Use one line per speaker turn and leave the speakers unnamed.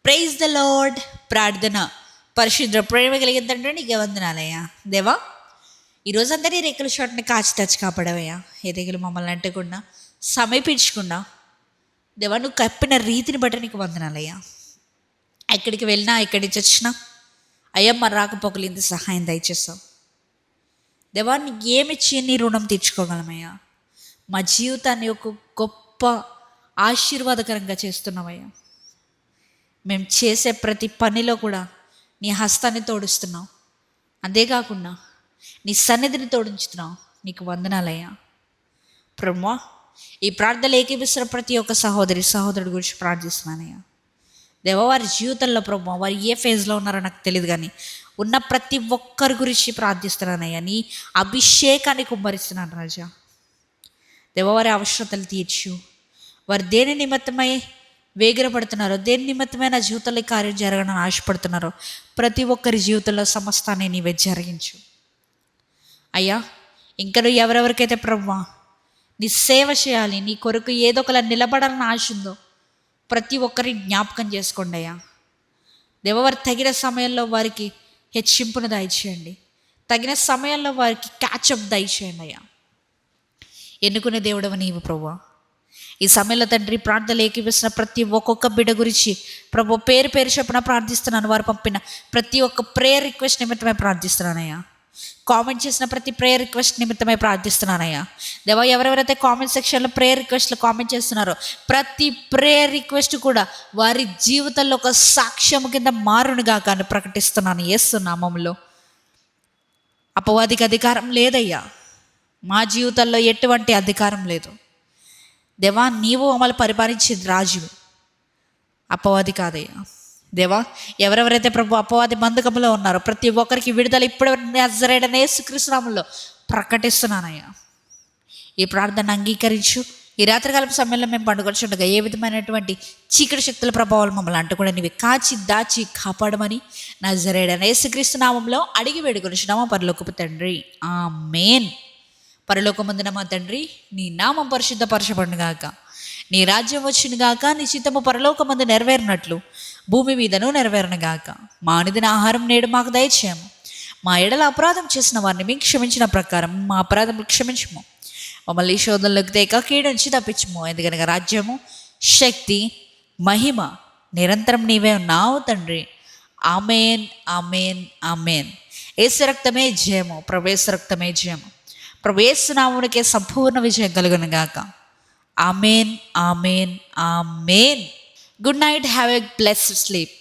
Praise the lord. ప్రార్థన. పరిశుద్ర ప్రేమ కలిగిన తండ్రి నీకే వందనాలయ్యా. దేవా, ఈరోజందరి రేకుల చోటని కాచి తెచ్చి కాపాడవయ్యా. ఏ రేకులు మమ్మల్ని అంటకుండా సమీపించకుండా దేవా నువ్వు కప్పిన రీతిని బట్టి నీకు వందనాలయ్యా. ఎక్కడికి వెళ్ళినా ఎక్కడి నుంచి వచ్చినా అయ్యా మా రాకపోకలు ఇంత సహాయం దయచేస్తావు దేవా. నీకు ఏమిచ్చి నీ రుణం తీర్చుకోగలమయ్యా. మా జీవితాన్ని ఒక గొప్ప ఆశీర్వాదకరంగా చేస్తున్నావయ్యా. మేము చేసే ప్రతి పనిలో కూడా నీ హస్తాన్ని తోడుస్తున్నావు. అంతేకాకుండా నీ సన్నిధిని తోడించుతున్నావు. నీకు వందనాలయ్యా. ప్రభువా, ఈ ప్రార్థనలు ఏకీపిస్తున్న ప్రతి ఒక్క సహోదరుడి గురించి ప్రార్థిస్తున్నానయ్యా. దేవా, వారి జీవితంలో ప్రభువా వారు ఏ ఫేజ్లో ఉన్నారో నాకు తెలియదు, కానీ ఉన్న ప్రతి ఒక్కరి గురించి ప్రార్థిస్తున్నానయ్యా. నీ అభిషేకాన్ని కుమ్మరిస్తున్నాను రాజా. దేవా, వారి అవసరతలు తీర్చు. వారు దేని నిమిత్తమై వేగిరపడుతున్నారో, దేని నిమిత్తమైన జీవితంలో కార్యం జరగడానికి ఆశపడుతున్నారో ప్రతి ఒక్కరి జీవితంలో సమస్తాన్ని నీవే జరిగించు అయ్యా. ఇంకా నువ్వు ఎవరెవరికైతే ప్రభువా నీ సేవ చేయాలి, నీ కొరకు ఏదో ఒకలా నిలబడాలని ఆశ ఉందో ప్రతి ఒక్కరిని జ్ఞాపకం చేసుకోండి అయ్యా. దేవవారు తగిన సమయంలో వారికి హెచ్చింపును దయచేయండి. తగిన సమయంలో వారికి క్యాచప్ దయచేయండి అయ్యా. ఎన్నుకునే దేవుడవ నీవు ప్రభువా. ఈ సమయంలో తండ్రి ప్రార్థనలు ఏకీపిస్తున్న ప్రతి ఒక్కొక్క బిడ్డ గురించి ప్రభు పేరు చొప్పున ప్రార్థిస్తున్నాను. వారు పంపిన ప్రతి ఒక్క ప్రేయర్ రిక్వెస్ట్ నిమిత్తమై ప్రార్థిస్తున్నానయ్యా. కామెంట్ చేసిన ప్రతి ప్రేయర్ రిక్వెస్ట్ నిమిత్తమై ప్రార్థిస్తున్నానయ్యా. దేవా, ఎవరెవరైతే కామెంట్ సెక్షన్లో ప్రేయర్ రిక్వెస్ట్లు కామెంట్ చేస్తున్నారో ప్రతి ప్రేయర్ రిక్వెస్ట్ కూడా వారి జీవితంలో ఒక సాక్ష్యం కింద మారునుగా కానీ ప్రకటిస్తున్నాను యేసు నామములో. అపవాదికి అధికారం లేదయ్యా. మా జీవితంలో ఎటువంటి అధికారం లేదు దేవా. నీవు మమ్మల్ని పరిపాలించేది రాజు, అపవాది కాదయ్యా. దేవా, ఎవరెవరైతే ప్రభు అపవాది బంధకంలో ఉన్నారో ప్రతి ఒక్కరికి విడుదల ఇప్పుడు నజరేయుడైన యేసుక్రీస్తు నామములో ప్రకటిస్తున్నానయ్యా. ఈ ప్రార్థన అంగీకరించు. ఈ రాత్రికాలం సమయంలో మేము పండుకొచ్చుండగా ఏ విధమైనటువంటి చీకటి శక్తుల ప్రభావాలు మమ్మల్ని అంటకుండా నీవి కాచి దాచి కాపాడమని నజరేయుడైన యేసుక్రీస్తు నామములో అడిగి వేడుకొనుచున్నాము పరలోకపు తండ్రి, ఆమేన్. పరలోకమందున మా తండ్రి, నీ నామం పరిశుద్ధపరచబడునుగాక. నీ రాజ్యం వచ్చునుగాక. నీ చిత్తము పరలోకమందు నెరవేరినట్లు భూమి మీదను నెరవేరునుగాక. మా అనుదిన ఆహారం నేడు మాకు దయచేయము. మా ఎడల అపరాధం చేసిన వారిని మేము క్షమించిన ప్రకారం మా అపరాధములు క్షమించము. మమ్మల్ని శోధనలోకి తేక కీడు నుంచి తప్పించము. ఎందుకనగా రాజ్యము, శక్తి, మహిమ నిరంతరం నీవే ఉన్నావు తండ్రి. ఆమేన్, ఆమేన్, ఆమేన్. యేసు రక్తమే జయము. ప్రభు యేసు రక్తమే జయము. ప్రభు యేసు నామమునకే సంపూర్ణ విజయం కలుగును గాక. ఆమేన్, ఆమేన్, ఆమేన్. Good night. Have a blessed sleep.